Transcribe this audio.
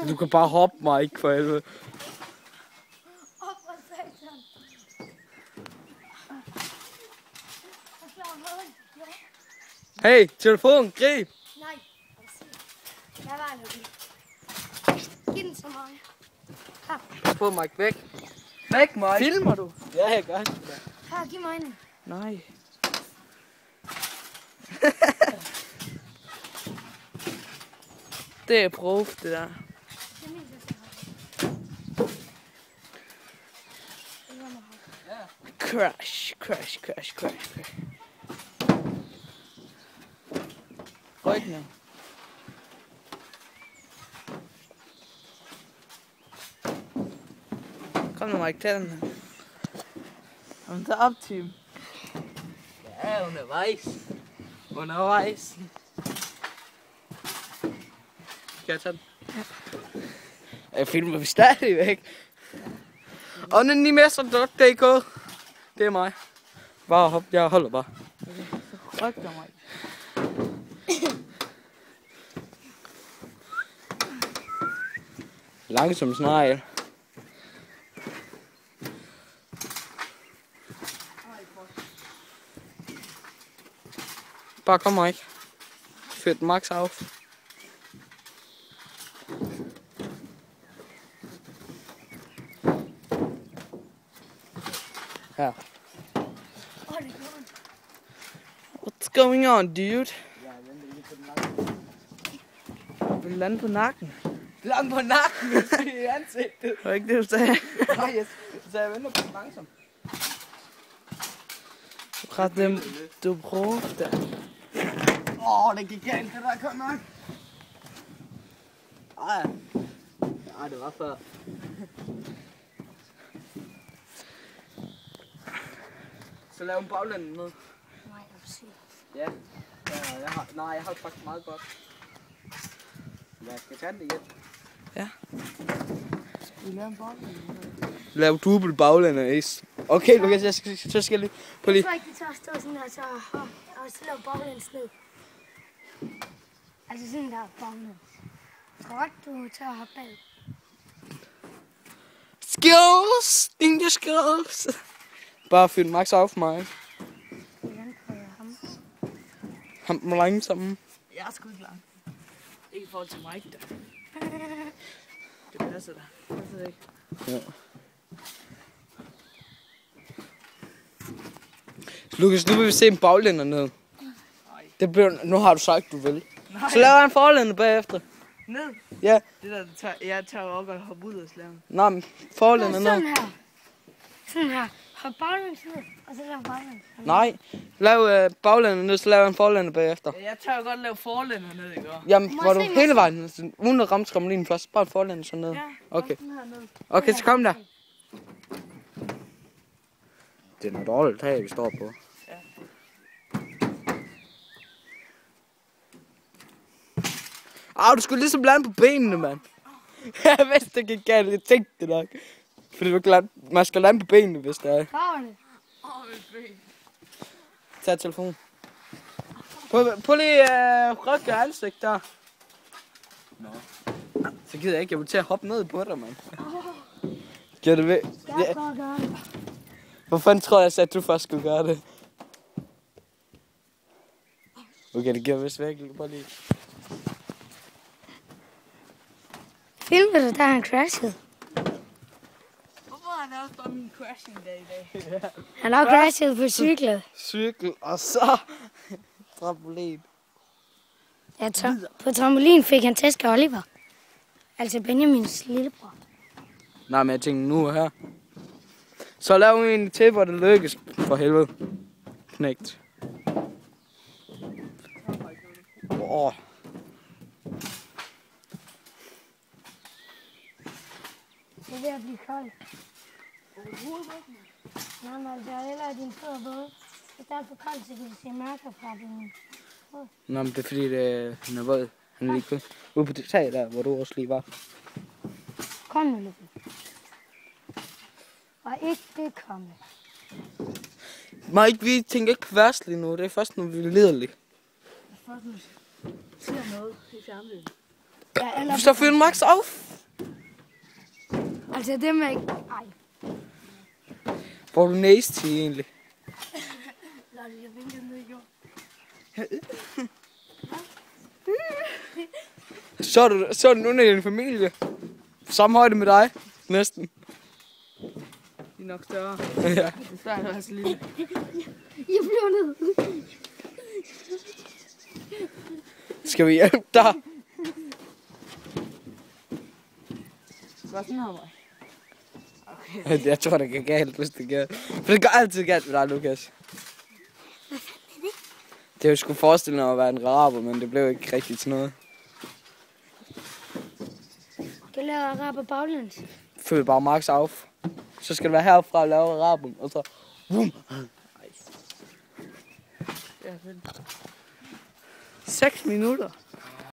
Du kan bare hoppe mig, ikke for helvede. Hey, telefon, grib! Nej, jeg var lidt. Giv den så meget. Få mig væk. Væk mig. Filmer du? Ja, jeg gør. Her, giv mig en. Nej. Det er proof, det der. Crash, crash, crash, crash, crash. Ryk nu. Kom nu, Mike, tag den her. Jamen, der op, Tim. Ja, undervejs. Undervejs. Skal jeg tage den? Ja. Jeg filmer vi stadigvæk. Onanimester.dk. Det er mig. Bare hop, jeg holder bare. Okay. Ryk dig, Mike. Langsom snegl. Bare kom, Mike. Fedt max af. Her. What's going on, dude? Vil lande på nakken? Lang på nakken i ansigtet. Var ikke det, du sagde? Nej, jeg sagde, jeg venter på den langsomt. Ret dem, du prøvede det. Det gik galt, det der kom nok. Ej, det var før. Så lav en baglænd ned. Nej, jeg vil se. Ja, jeg har faktisk meget godt. Jeg skal tage den igen. Ja. Skal vi lave en baglænd? Lav double baglænder, ace. Okay, Lukas, jeg skal lige på lige. Jeg tror ikke, det tager at stå sådan her, og så lave baglæns ned. Altså sådan der baglæns. Jeg tror ikke, du tager at hoppe bag. Skills! English skills! Bare fyld max af for mig. Hvordan prøver jeg ham? Ham langsomme. Jeg er sgu ikke lang. Ikke i forhold til Mike, der. Det passer der. Det passer ikke. Ja. Lukas, nu vil vi se en baglænder ned. Det bliver, nu har du sagt, du vil. Nej. Så laver jeg en forlænder bagefter. Ned? Ja. Det der, jeg tager jo op og hopper ud og slæver. Nej, men forlænder ned. Sådan her. Sådan her. Hop baglæns ned, og så lave baglæns. Nej, lav baglænder ned, så laver jeg en forlænder bagefter. Jeg tør jo godt lave forlænder ned, ikke? Jamen, Må var du jeg se, hele vejen, uden at ramme skrammelinen først, bare en forlænder så ned. Ja, Okay. sådan her ned. Okay, så kom der. Det er noget dårligt tag, vi står på. Ja. Du skulle ligesom lande på benene, mand. Jeg vidste, det gik galt. Jeg tænkte det nok. Fordi man skal lande på benene, hvis det er. Farverne. Tag telefonen. Prøv lige rykke ansigt der. Nå. Så gider jeg ikke. Jeg vil til at hoppe ned på dig, mand. Gør det ved. Jeg prøver at gøre det. Hvor fanden tror jeg, at du først skulle gøre det? Okay, det giver vist væk. Bare lige. Filmede du, da han crashede? Hvorfor har han også bare min crashing day i dag? Han har crashet på cyklet. Cykel, og så trampolin. Ja, på trampolin fik han tæsk af Oliver. Altså Benjamins lillebror. Nej, men jeg tænkte nu og her. Så lav vi en til, hvor det lykkes. For helvede. Knægt. Det er ved at blive koldt. Nej, men altså, eller er din fødder våde. Hvis det er for koldt, så kan du se mørkere fra din fod. Nå, men det er fordi, han er våd. Han er lige ude på det tag der, hvor du også lige var. Kom nu, Lukas. Og ikke det komme. Mike, vi tænker ikke på værst lige nu. Det er først, når vi er liderlige. Først nu ser noget i fjernsynet. Ja, eller... Så fyr Max auf. Altså, det med ikke... Ej. Hvor er du næst til egentlig? Lad jeg vinke ned i jorden. Så er du nogen af din familie. Samme højde med dig. Næsten. De er nok større. Ja. Det er svært at være så lille. Jeg flyver ned. Skal vi hjælpe dig? Hvad sådan her, mig? Okay. Jeg tror, det går galt, hvis det gør. For det går altid galt med dig, Lukas. Det jo skulle forestille mig at være en araber, men det blev ikke rigtigt til noget. Kan lave araber baglæns? Følg bare Max auf. Så skal det være herfra og lave araben, og så... Boom. Ja, fedt. 6 minutter.